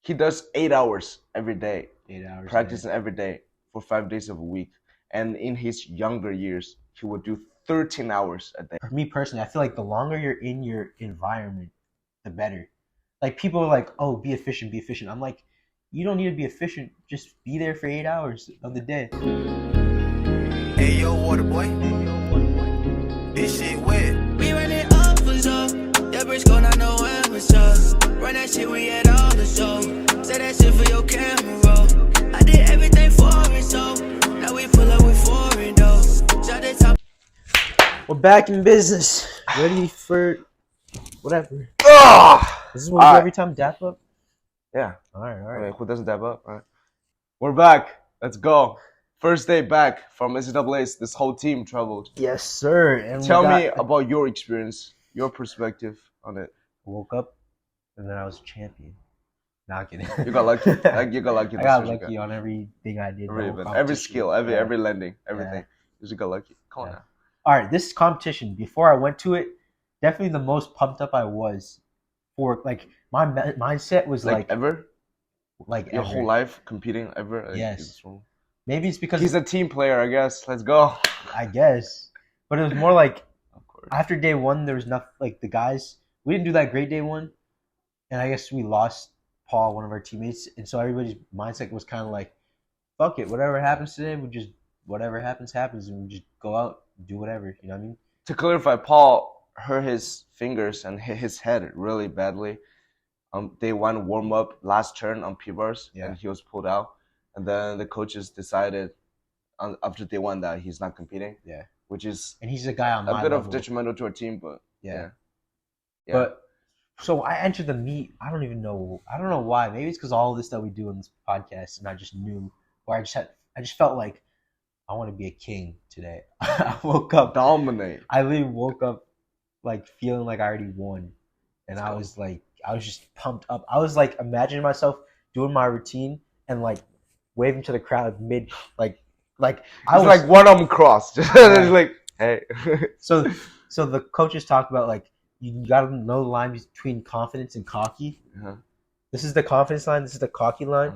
he does 8 hours every day, 8 hours. practicing every day for 5 days of a week. And in his younger years, he would do 13 hours a day. For me personally, I feel like the longer you're in your environment, the better. Like people are like, "Oh, be efficient, be efficient." I'm like, you don't need to be efficient. Just be there for 8 hours of the day. Hey yo, water boy. This shit wet. We run it up for so. That bitch gon' not know when we up. Run that shit, we at all the show. Say that shit for your camera roll. I did everything for it, so now we pull up with foreign though. Shot the top. We're back in business. Ready for whatever. This is what we do every time. Dap up. Yeah. All right. I mean, who doesn't dab up? All right. We're back. Let's go. First day back from NCAA's. This whole team traveled. Yes, sir. And Tell me about your experience, your perspective on it. Woke up, and then I was a champion. Not kidding. You got lucky. You got lucky. I got lucky on everything I did. Every skill, every landing, everything. You just got lucky. Come on now. All right, this competition. Before I went to it, definitely the most pumped up I was for. Like my mindset was like ever. Like your whole life competing ever. Yes. Maybe it's because he's a team player. I guess. Let's go. I guess, but it was more like after day one, there was nothing. Like the guys, we didn't do that great day one, and I guess we lost Paul, one of our teammates, and so everybody's mindset was kind of like, "Fuck it, whatever happens today, we just whatever happens, and we just go out, do whatever." You know what I mean? To clarify, Paul hurt his fingers and hit his head really badly. Day one warm up last turn on P-bars, and he was pulled out. And then the coaches decided after day one that he's not competing. Yeah, which is and he's a guy on a bit of detrimental to our team, but yeah. But so I entered the meet. I don't know why. Maybe it's because all of this that we do in this podcast, and I just knew, or I just felt like I want to be a king today. I woke up dominate. I literally woke up like feeling like I already won, and I was just pumped up. I was like imagining myself doing my routine and like waving to the crowd mid I was like one arm crossed, just like hey. So the coaches talk about like you gotta know the line between confidence and cocky. This is the confidence line. This is the cocky line.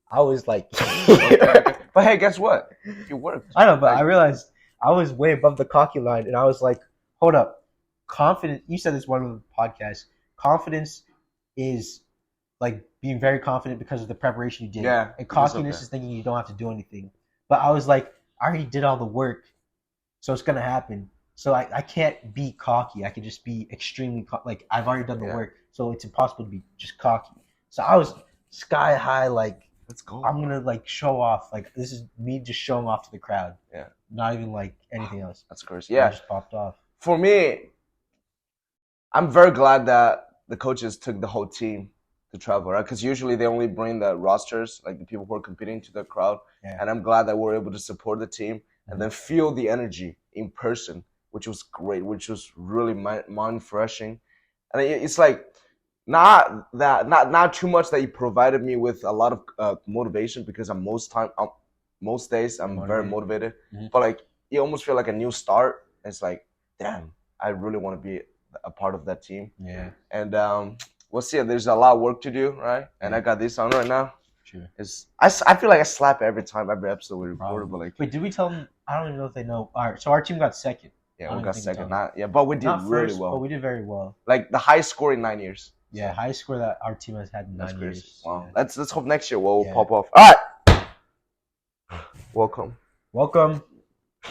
I was like, but hey, guess what? It worked. I know, but I realized I was way above the cocky line, and I was like, hold up, confidence. You said this one of the podcasts. Confidence is like being very confident because of the preparation you did. Yeah. And cockiness is thinking you don't have to do anything. But I was like, I already did all the work, so it's gonna happen. So I can't be cocky. I can just be extremely like I've already done the work, so it's impossible to be just cocky. So I was sky high, like let's go. I'm gonna like show off. Like this is me just showing off to the crowd. Yeah. Not even like anything else. That's crazy. Yeah. I just popped off. For me, I'm very glad that the coaches took the whole team to travel, right? Because usually they only bring the rosters, like the people who are competing, to the crowd. Yeah. And I'm glad that we're able to support the team and then feel the energy in person, which was great, which was really mind-refreshing. And it's like not too much that he provided me with a lot of motivation, because I'm most days I'm very motivated. But like you almost feel like a new start. It's like, damn, I really want to be a part of that team. Yeah. And we'll see. There's a lot of work to do, right? And I got this on right now. Sure. I feel like I slap every episode we record, but like. Wait, did we tell them? I don't even know if they know. All right, so our team got second. Yeah, we got second. But we did really well. But we did very well. Like the highest score in 9 years. Yeah, highest score that our team has had in 9 years. Crazy. Wow. Yeah. Let's hope next year we'll pop off. All right. Welcome.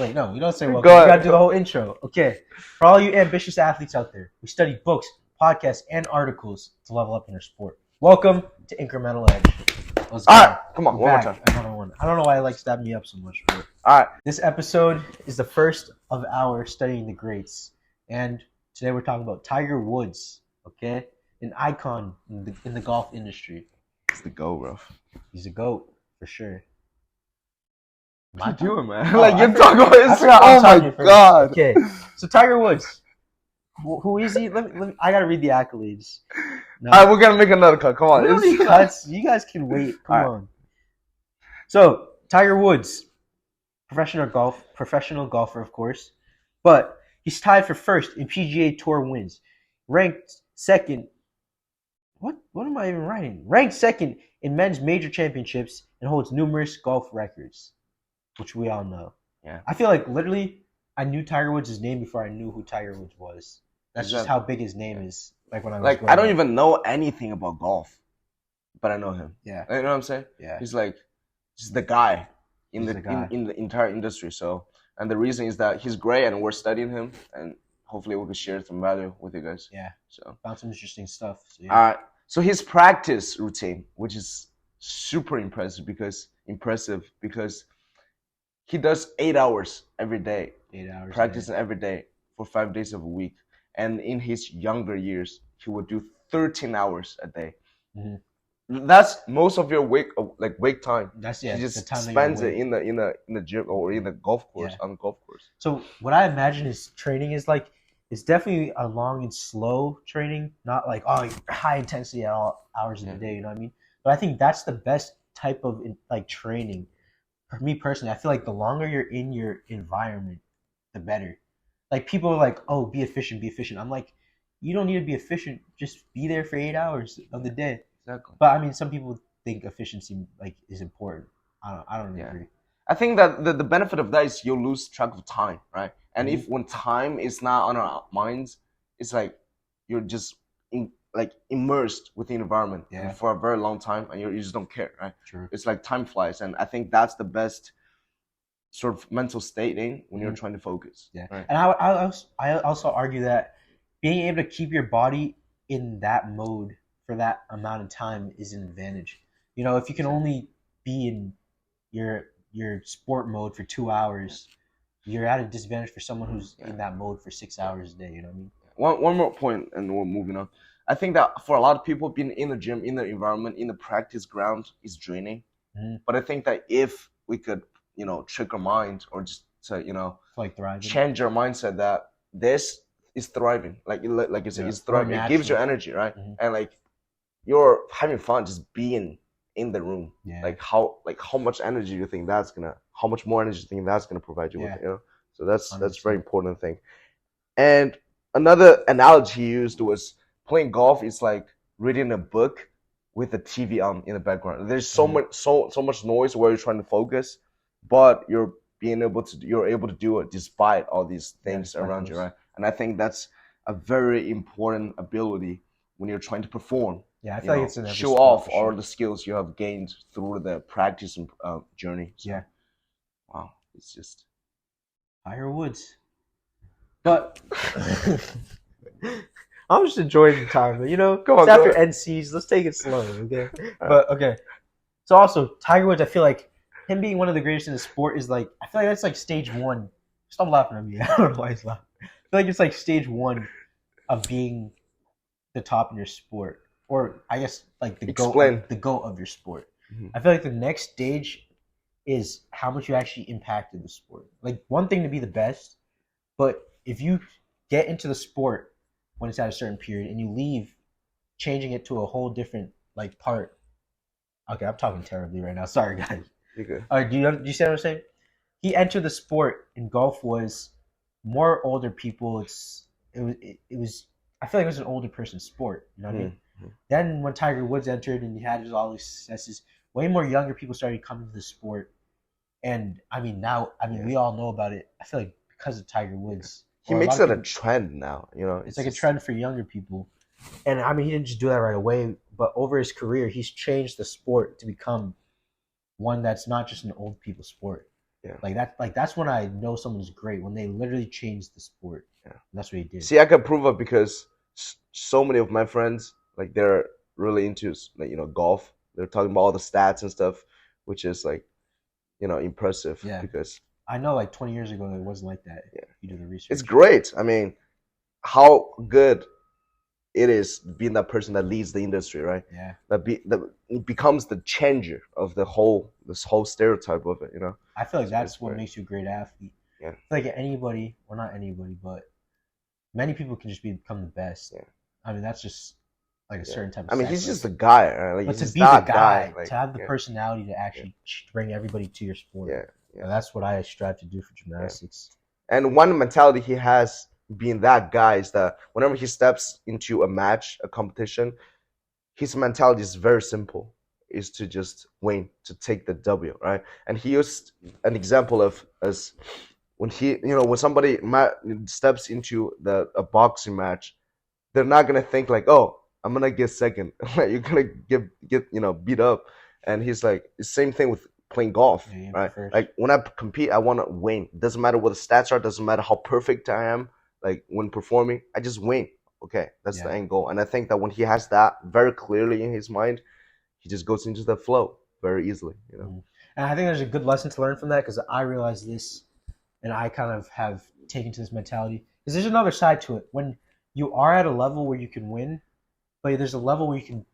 Wait, no, we don't say welcome. We gotta do the whole intro. Okay. For all you ambitious athletes out there, we study books, podcasts, and articles to level up in our sport. Welcome to Incremental Edge. Let's go. All right, come on, one more time. Another one. I don't know why I like stabbing me up so much. But all right. This episode is the first of our studying the greats, and today we're talking about Tiger Woods. Okay, an icon in the golf industry. He's the GOAT, bro. He's a GOAT for sure. What you doing, man? Like you're talking about his. Oh my god. Okay, so Tiger Woods. Who is he? Let me. I gotta read the accolades. No. All right, we're gonna make another cut. Come on. We don't need cuts. You guys can wait. Come on. So Tiger Woods, professional golfer, of course, but he's tied for first in PGA Tour wins, ranked second. What am I even writing? Ranked second in men's major championships and holds numerous golf records, which we all know. Yeah. I feel like literally I knew Tiger Woods' name before I knew who Tiger Woods was. That's just how big his name is. Like when I was like I don't even know anything about golf, but I know him. Yeah. You know what I'm saying? Yeah. He's like just the guy in He's the the guy. in the entire industry. So, and the reason is that he's great, and we're studying him, and hopefully we can share some value with you guys. Yeah. So found some interesting stuff. So, yeah. So his practice routine, which is super impressive because he does 8 hours every day, 8 hours practicing every day for 5 days of a week. And in his younger years, he would do 13 hours a day. Mm-hmm. That's most of your wake time. That's he just the time spends it in the gym or in the golf course on the golf course. So what I imagine his training is like, it's definitely a long and slow training, not like high intensity at all hours of the day. You know what I mean? But I think that's the best type of like training. For me personally, I feel like the longer you're in your environment, the better. Like people are like, "Oh, be efficient, be efficient." I'm like, you don't need to be efficient. Just be there for 8 hours of the day. Exactly. But I mean, some people think efficiency like is important. I don't agree. I think that the benefit of that is you'll lose track of time, right? And if when time is not on our minds, it's like you're just immersed within the environment for a very long time, and you just don't care, right? True. It's like time flies, and I think that's the best sort of mental state when you're trying to focus. Yeah, right? And I also argue that being able to keep your body in that mode for that amount of time is an advantage. You know, if you can only be in your sport mode for 2 hours, you're at a disadvantage for someone who's in that mode for 6 hours a day. You know what I mean? One more point, and we're moving on. I think that for a lot of people, being in the gym, in the environment, in the practice ground is draining. Mm-hmm. But I think that if we could, trick our mind or just like change our mindset that this is thriving, like you said, it's thriving. It gives you energy, right? Mm-hmm. And like you're having fun just being in the room. Yeah. Like how much energy do you think how much more energy do you think that's gonna provide you with? So that's 100%. Very important thing. And another analogy he used was playing golf is like reading a book with the TV on in the background. There's so much noise where you're trying to focus, but you're able to do it despite all these things around you, right? And I think that's a very important ability when you're trying to perform. Yeah, I feel like it's in every show off all the skills you have gained through the practice and journey. So, yeah. Wow, it's just Tiger Woods. But I'm just enjoying the time, but go on, after NCs, let's take it slow, okay? But okay. So also Tiger Woods, I feel like him being one of the greatest in the sport is like, I feel like that's like stage one. Stop laughing at me. I don't know why he's laughing. I feel like it's like stage one of being the top in your sport. Or I guess like the goat of your sport. Mm-hmm. I feel like the next stage is how much you actually impacted the sport. Like one thing to be the best, but if you get into the sport when it's at a certain period and you leave, changing it to a whole different like part. Okay, I'm talking terribly right now. Sorry, guys. You're good. All right, do you see what I'm saying? He entered the sport, and golf was more older people. It was. I feel like it was an older person's sport. You know what I mean? Then when Tiger Woods entered and he had all these successes, way more younger people started coming to the sport. And we all know about it. I feel like because of Tiger Woods. He makes it a trend now, It's like a trend for younger people. And he didn't just do that right away, but over his career, he's changed the sport to become one that's not just an old people sport. Yeah. That's when I know someone's great, when they literally change the sport. Yeah. And that's what he did. See, I can prove it because so many of my friends, like they're really into golf. They're talking about all the stats and stuff, which is like, impressive. Yeah. Because I know like 20 years ago it wasn't like that. Yeah. You do the research. It's great. I mean, how good it is being that person that leads the industry, right? Yeah. It becomes the changer of this whole stereotype of it, I feel like that's what makes you a great athlete. Yeah. I feel like anybody, well not anybody, but many people can just become the best. Yeah. I mean, that's just like a certain type of he's just a guy. Right? Like, but to be the guy, to have the personality to actually bring everybody to your sport. Yeah. That's what I strive to do for gymnastics. Yeah. And one mentality he has being that guy is that whenever he steps into a match, a competition, his mentality is very simple, is to just win, to take the W, right? And he used an example of as when when somebody steps into a boxing match, they're not gonna think like, oh, I'm gonna get second. You're gonna get beat up. And he's like, the same thing with playing golf, right? Like when I compete, I want to win. Doesn't matter what the stats are. Doesn't matter how perfect I am. Like when performing, I just win. Okay, that's the end goal. And I think that when he has that very clearly in his mind, he just goes into the flow very easily. And I think there's a good lesson to learn from that, because I realized this, and I kind of have taken to this mentality. Because there's another side to it. When you are at a level where you can win, but there's a level where you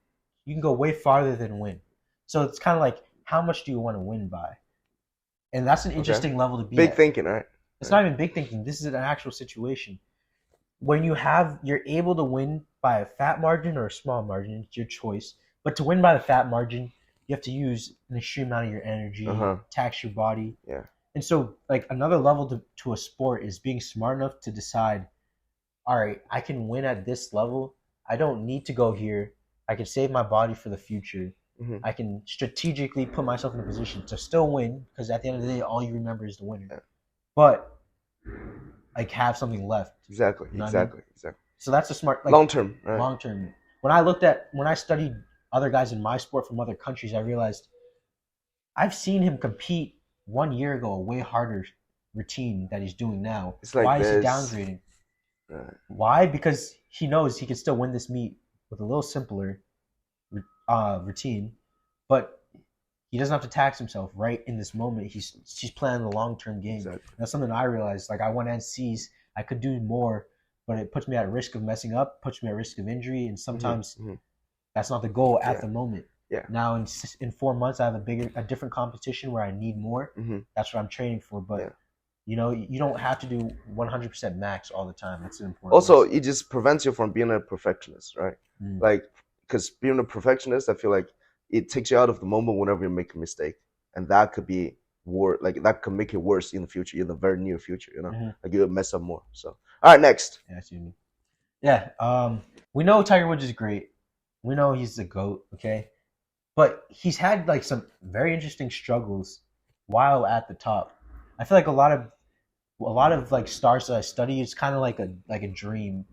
can go way farther than win. So it's kind of like, how much do you want to win by? And that's an interesting level to be big at. Thinking, right? It's not even big thinking. This is an actual situation. When you're able to win by a fat margin or a small margin, it's your choice. But to win by the fat margin, you have to use an extreme amount of your energy, tax your body. Yeah. And so, like, another level to a sport is being smart enough to decide, all right, I can win at this level. I don't need to go here. I can save my body for the future. I can strategically put myself in a position to still win, because at the end of the day, all you remember is the winner. Yeah. But like, have something left. Exactly. So that's a smart, like, long term. Right? Long term. When I studied other guys in my sport from other countries, I realized I've seen him compete 1 year ago a way harder routine that he's doing now. It's like Why is he downgrading? Right. Why? Because he knows he can still win this meet with a little simpler routine, but he doesn't have to tax himself right in this moment. He's playing the long-term game. Exactly. That's something I realized. Like, I won NCs, I could do more, but it puts me at risk of messing up, puts me at risk of injury, and sometimes that's not the goal at the moment. Yeah. Now in 4 months, I have a different competition where I need more. That's what I'm training for. But you don't have to do 100% max all the time. That's an important. Also, it just prevents you from being a perfectionist, right? Like, because being a perfectionist, I feel like it takes you out of the moment whenever you make a mistake, and that could be like that could make it worse in the future, in the very near future. Like you'll mess up more. So, all right, next. Yeah, I see what you mean. Yeah, we know Tiger Woods is great. We know he's the GOAT. Okay, but he's had like some very interesting struggles while at the top. I feel like a lot of like stars that I study, it's kind of like a dream.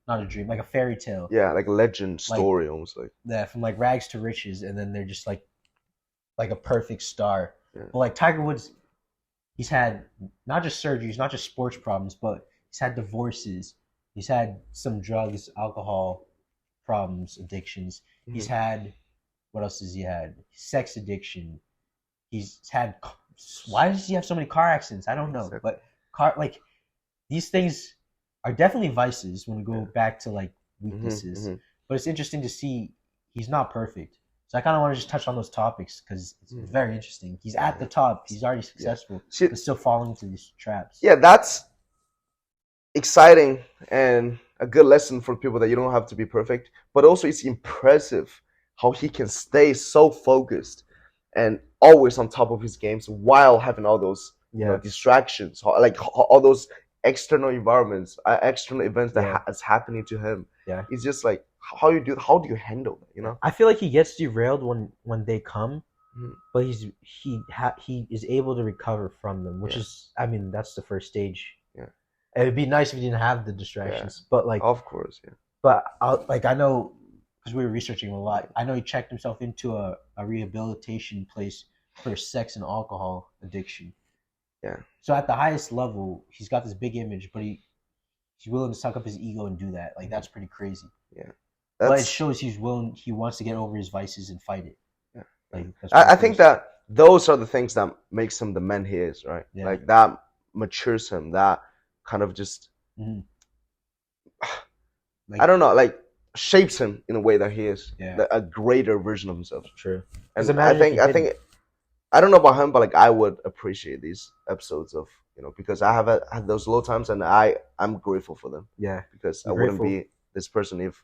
Not a dream, like a fairy tale. Yeah, like a legend story, almost like. Yeah, from like rags to riches, and then they're just like a perfect star. Yeah. But like Tiger Woods, he's had not just surgeries, not just sports problems, but he's had divorces. He's had some drugs, alcohol problems, addictions. He's had, what else has he had? Sex addiction. He's had. Why does he have so many car accidents? I don't know, but these things are definitely vices when we go back to like weaknesses. But it's interesting to see he's not perfect. So I kind of want to just touch on those topics because it's very interesting. He's at the top. He's already successful, but still falling into these traps. Yeah, that's exciting and a good lesson for people that you don't have to be perfect. But also it's impressive how he can stay so focused and always on top of his games while having all those distractions, like all those external environments, external events that is happening to him. Yeah, it's just like how do you handle that? I feel like he gets derailed when they come, but he is able to recover from them, which is, I mean, that's the first stage. Yeah, it'd be nice if he didn't have the distractions, but like, of course, But I know, because we were researching a lot. I know he checked himself into a rehabilitation place for sex and alcohol addiction. Yeah. So at the highest level, he's got this big image, but he's willing to suck up his ego and do that. Like, that's pretty crazy. Yeah. But it shows he wants to get over his vices and fight it. Yeah. Like, I think that those are the things that makes him the man he is, right? Yeah. Like, that matures him, that kind of just, I don't know, like, shapes him in a way that he is. Yeah. A greater version of himself. True. And I think I don't know about him, but like I would appreciate these episodes of, because I have had those low times and I'm grateful for them. Yeah. Because I wouldn't be this person if,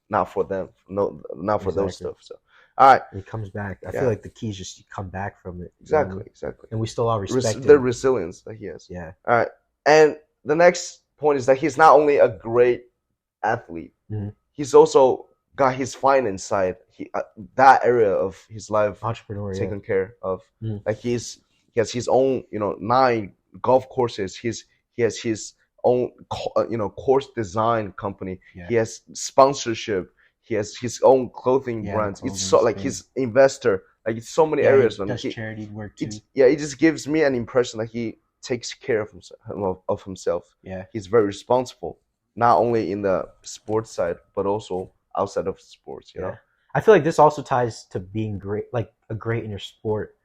not for them, not for those stuff. So, all right. He comes back. I feel like the key is just to come back from it. Exactly. And we still all respect the resilience that he has. Yeah. All right. And the next point is that he's not only a great athlete, he's also got his finance side, that area of his life Entrepreneur, taken care of. Mhm. Like he has his own, 9 golf courses. He has his own, course design company. Yeah. He has sponsorship. He has his own clothing brands. It's so like he's investor. Like it's so many areas. He does charity work too. It just gives me an impression that he takes care of himself. Yeah. He's very responsible, not only in the sports side, but also outside of sports, you know? I feel like this also ties to being great, like a great in your sport.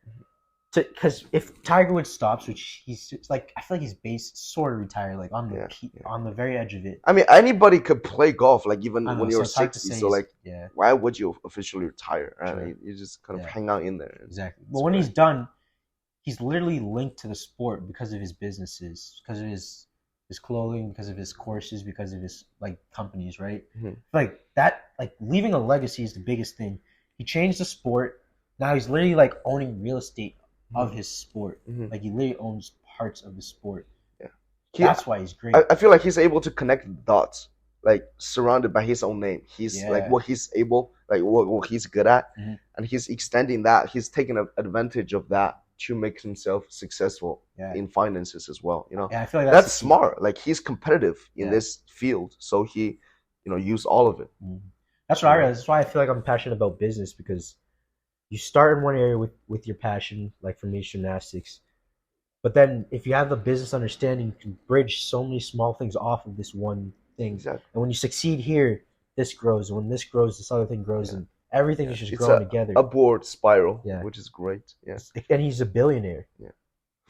Because if Tiger Woods stops, which he's like, I feel like he's sort of retired, like on the on the very edge of it. I mean, anybody could play golf, like even when you're 60. So like, why would you officially retire? Right? Sure. Like, you just kind of hang out in there. Exactly. But when he's done, he's literally linked to the sport because of his businesses, because of his clothing, because of his courses, because of his like companies, right? Mm-hmm. Like that, like leaving a legacy is the biggest thing. He changed the sport. Now he's literally like owning real estate of his sport. Mm-hmm. Like he literally owns parts of the sport. Yeah. That's why he's great. I feel like he's able to connect the dots, like surrounded by his own name. He's like what he's able, like what he's good at, and he's extending that. He's taking advantage of that to make himself successful in finances as well. You know, I feel like that's smart. Like he's competitive in this field, so he, use all of it. That's what I realize. That's why I feel like I'm passionate about business, because you start in one area with your passion, like for me, gymnastics. But then if you have a business understanding, you can bridge so many small things off of this one thing. Exactly. And when you succeed here, this grows. And when this grows, this other thing grows. And everything is just growing together. Upward spiral, which is great. Yeah. And he's a billionaire. Yeah.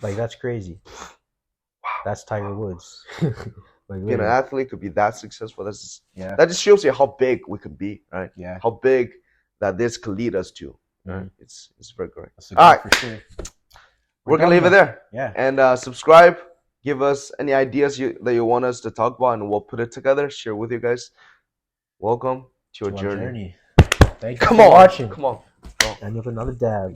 Like, that's crazy. Wow. That's Tiger Woods. Like, being an athlete could be that successful. That just shows you how big we could be, right? Yeah. How big that this could lead us to. Right? It's very great. All right, for sure. We're gonna leave it there. Yeah. And subscribe. Give us any ideas that you want us to talk about, and we'll put it together. Share with you guys. Welcome to your journey. Thank you for watching. Come on. And with another dab.